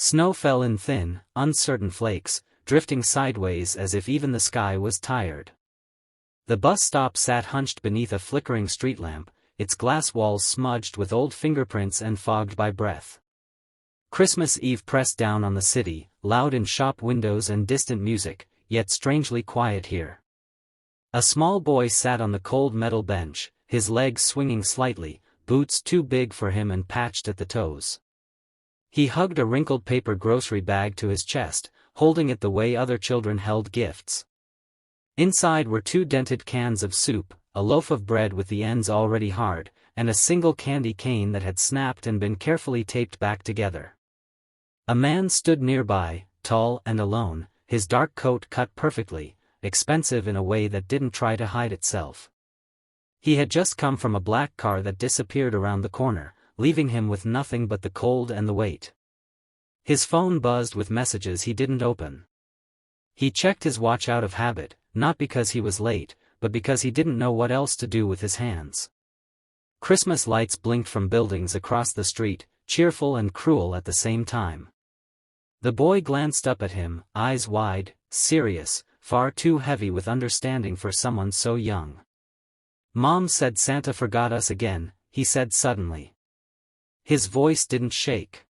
Snow fell in thin, uncertain flakes, drifting sideways as if even the sky was tired. The bus stop sat hunched beneath a flickering street lamp, its glass walls smudged with old fingerprints and fogged by breath. Christmas Eve pressed down on the city, loud in shop windows and distant music, yet strangely quiet here. A small boy sat on the cold metal bench, his legs swinging slightly, boots too big for him and patched at the toes. He hugged a wrinkled paper grocery bag to his chest, holding it the way other children held gifts. Inside were 2 dented cans of soup, a loaf of bread with the ends already hard, and a single candy cane that had snapped and been carefully taped back together. A man stood nearby, tall and alone, his dark coat cut perfectly, expensive in a way that didn't try to hide itself. He had just come from a black car that disappeared around the corner, leaving him with nothing but the cold and the weight. His phone buzzed with messages he didn't open. He checked his watch out of habit, not because he was late, but because he didn't know what else to do with his hands. Christmas lights blinked from buildings across the street, cheerful and cruel at the same time. The boy glanced up at him, eyes wide, serious, far too heavy with understanding for someone so young. "Mom said Santa forgot us again," he said suddenly. His voice didn't shake.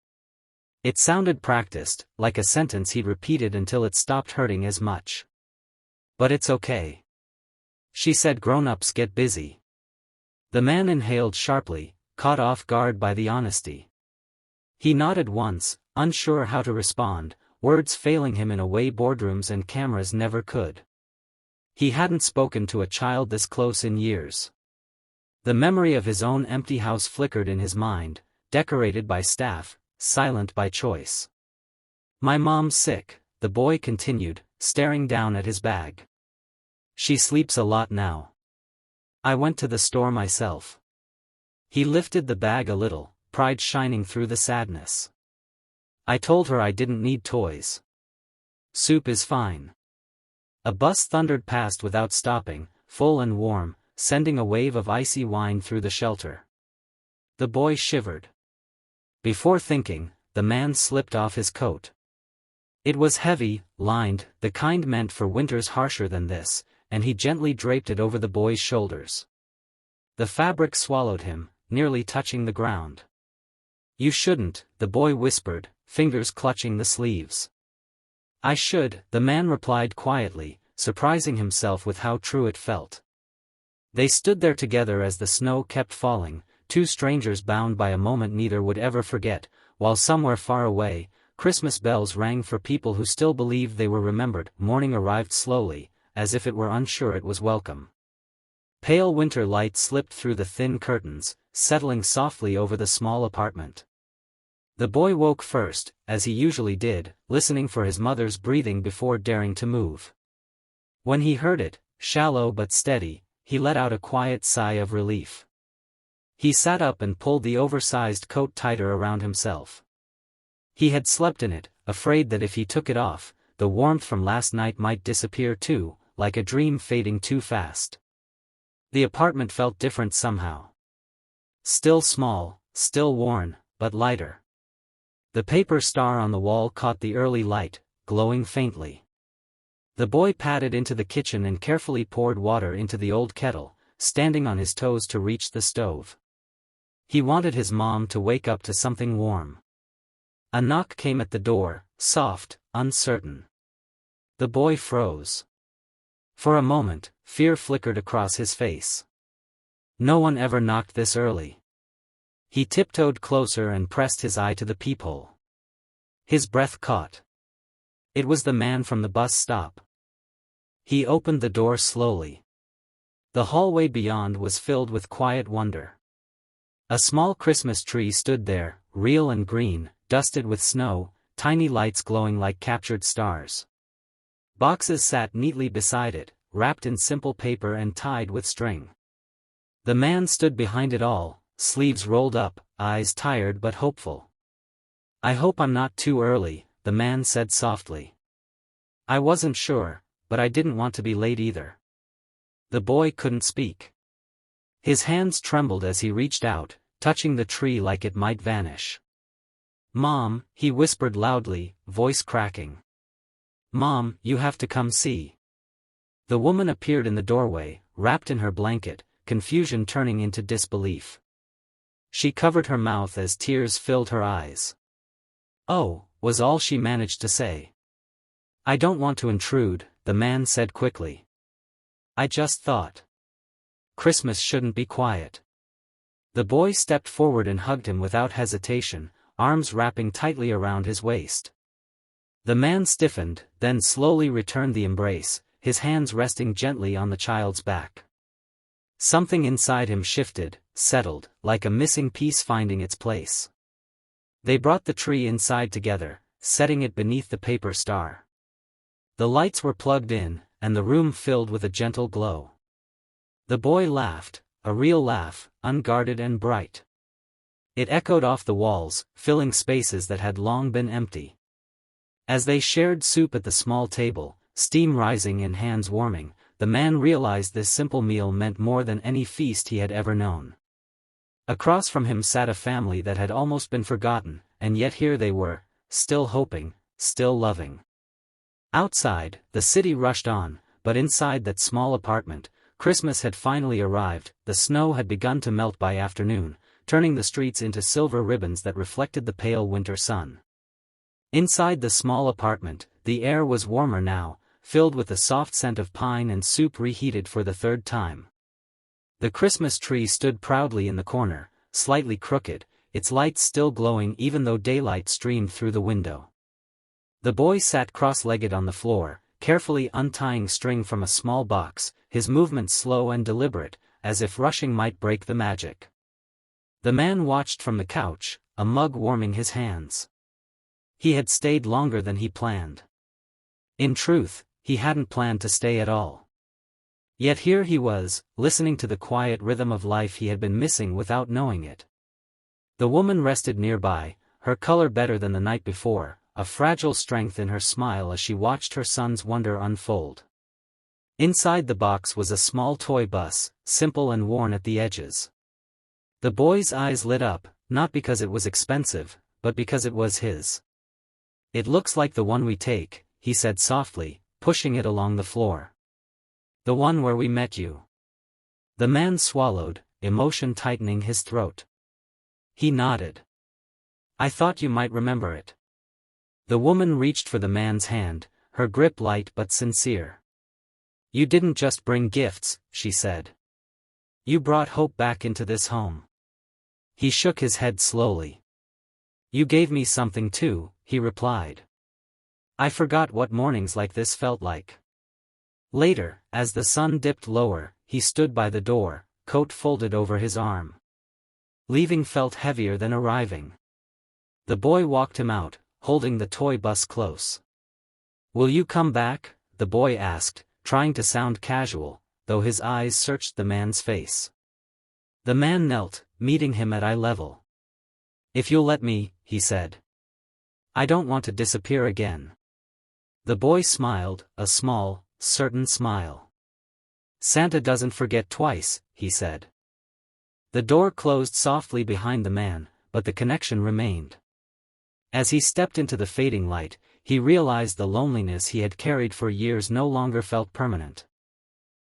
It sounded practiced, like a sentence he'd repeated until it stopped hurting as much. "But it's okay," she said. "Grown-ups get busy." The man inhaled sharply, caught off guard by the honesty. He nodded once, unsure how to respond, words failing him in a way boardrooms and cameras never could. He hadn't spoken to a child this close in years. The memory of his own empty house flickered in his mind, decorated by staff, silent by choice. "My mom's sick," the boy continued, staring down at his bag. "She sleeps a lot now. I went to the store myself." He lifted the bag a little, pride shining through the sadness. "I told her I didn't need toys. Soup is fine." A bus thundered past without stopping, full and warm, sending a wave of icy wine through the shelter. The boy shivered. Before thinking, the man slipped off his coat. It was heavy, lined, the kind meant for winters harsher than this, and he gently draped it over the boy's shoulders. The fabric swallowed him, nearly touching the ground. "You shouldn't," the boy whispered, fingers clutching the sleeves. "I should," the man replied quietly, surprising himself with how true it felt. They stood there together as the snow kept falling, 2 strangers bound by a moment neither would ever forget, while somewhere far away, Christmas bells rang for people who still believed they were remembered. Morning arrived slowly, as if it were unsure it was welcome. Pale winter light slipped through the thin curtains, settling softly over the small apartment. The boy woke first, as he usually did, listening for his mother's breathing before daring to move. When he heard it, shallow but steady, he let out a quiet sigh of relief. He sat up and pulled the oversized coat tighter around himself. He had slept in it, afraid that if he took it off, the warmth from last night might disappear too, like a dream fading too fast. The apartment felt different somehow. Still small, still worn, but lighter. The paper star on the wall caught the early light, glowing faintly. The boy padded into the kitchen and carefully poured water into the old kettle, standing on his toes to reach the stove. He wanted his mom to wake up to something warm. A knock came at the door, soft, uncertain. The boy froze. For a moment, fear flickered across his face. No one ever knocked this early. He tiptoed closer and pressed his eye to the peephole. His breath caught. It was the man from the bus stop. He opened the door slowly. The hallway beyond was filled with quiet wonder. A small Christmas tree stood there, real and green, dusted with snow, tiny lights glowing like captured stars. Boxes sat neatly beside it, wrapped in simple paper and tied with string. The man stood behind it all, sleeves rolled up, eyes tired but hopeful. "I hope I'm not too early," the man said softly. "I wasn't sure, but I didn't want to be late either." The boy couldn't speak. His hands trembled as he reached out, touching the tree like it might vanish. "Mom," he whispered loudly, voice cracking. "Mom, you have to come see." The woman appeared in the doorway, wrapped in her blanket, confusion turning into disbelief. She covered her mouth as tears filled her eyes. "Oh," was all she managed to say. "I don't want to intrude," the man said quickly. "I just thought Christmas shouldn't be quiet." The boy stepped forward and hugged him without hesitation, arms wrapping tightly around his waist. The man stiffened, then slowly returned the embrace, his hands resting gently on the child's back. Something inside him shifted, settled, like a missing piece finding its place. They brought the tree inside together, setting it beneath the paper star. The lights were plugged in, and the room filled with a gentle glow. The boy laughed, a real laugh, unguarded and bright. It echoed off the walls, filling spaces that had long been empty. As they shared soup at the small table, steam rising and hands warming, the man realized this simple meal meant more than any feast he had ever known. Across from him sat a family that had almost been forgotten, and yet here they were, still hoping, still loving. Outside, the city rushed on, but inside that small apartment, Christmas had finally arrived. The snow had begun to melt by afternoon, turning the streets into silver ribbons that reflected the pale winter sun. Inside the small apartment, the air was warmer now, filled with the soft scent of pine and soup reheated for the third time. The Christmas tree stood proudly in the corner, slightly crooked, its lights still glowing even though daylight streamed through the window. The boy sat cross-legged on the floor, carefully untying string from a small box, his movements slow and deliberate, as if rushing might break the magic. The man watched from the couch, a mug warming his hands. He had stayed longer than he planned. In truth, he hadn't planned to stay at all. Yet here he was, listening to the quiet rhythm of life he had been missing without knowing it. The woman rested nearby, her color better than the night before, a fragile strength in her smile as she watched her son's wonder unfold. Inside the box was a small toy bus, simple and worn at the edges. The boy's eyes lit up, not because it was expensive, but because it was his. "It looks like the one we take," he said softly, pushing it along the floor. "The one where we met you." The man swallowed, emotion tightening his throat. He nodded. "I thought you might remember it." The woman reached for the man's hand, her grip light but sincere. "You didn't just bring gifts," she said. "You brought hope back into this home." He shook his head slowly. "You gave me something too," he replied. "I forgot what mornings like this felt like." Later, as the sun dipped lower, he stood by the door, coat folded over his arm. Leaving felt heavier than arriving. The boy walked him out, holding the toy bus close. "Will you come back?" the boy asked, trying to sound casual, though his eyes searched the man's face. The man knelt, meeting him at eye level. "If you'll let me," he said. "I don't want to disappear again." The boy smiled, a small, certain smile. "Santa doesn't forget twice," he said. The door closed softly behind the man, but the connection remained. As he stepped into the fading light, he realized the loneliness he had carried for years no longer felt permanent.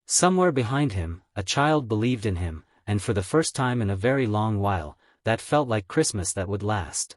Somewhere behind him, a child believed in him, and for the first time in a very long while, that felt like Christmas that would last.